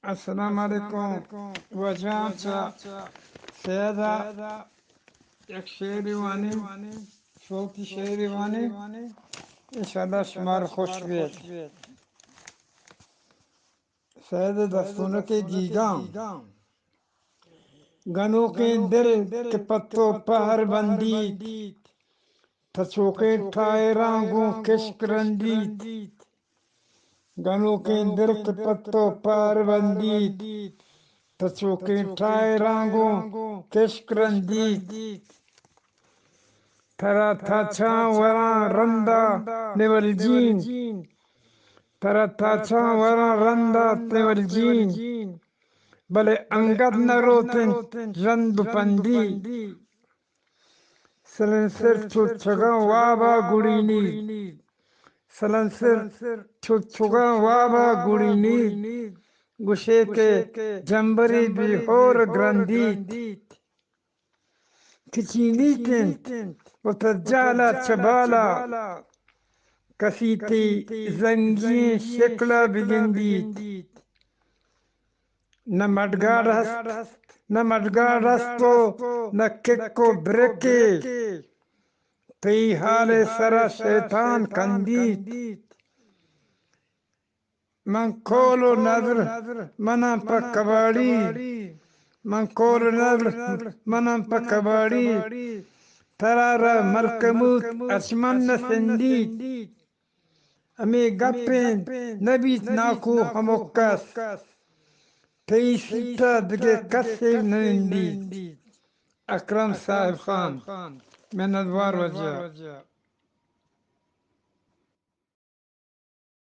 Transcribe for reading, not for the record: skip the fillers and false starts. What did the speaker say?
السلام علیکم وجان چا سیدا یک شعری وانی صوتی شعری وانی انشاءاللہ شمار خوش بید سید دستونوں کے گیگاں گنوں کے دل کے پتوں پہر بندیت تھچوکے ٹھائے رانگوں کشک رندیت گنوں کے دل کے پتوں پہر بندیت تھچوکے ٹھائے رانگوں کشک رندیت تھرا تھا چھاں وراں رندہ نیول جین تھرا تھا چھاں وراں رندہ نیول جین بلے انگد نہ روتن رند پندی سلنسر چھگاں وابا گڑی نید سلنسر چھگاں وابا گڑی نید گشے کے جمبری بھی ہور گرندیت کچینی تنت وتجالا چبالا کسیتی زنگین شکلا بگندیت نہ مڈگاڑ ہست نہ مڈگاڑ ہستو نہ ککو برکے تی حال سرا شیطان کندیت من کولو نظر منم پا کباڑی من کولو نظر منم پا کباڑی ترارا ملکموت اشمن نسندیت امی گپین نبیت ناکو ہموکس تی سیتا دگے کسی نندیت اکرم صاحب خان محنت وار وجہ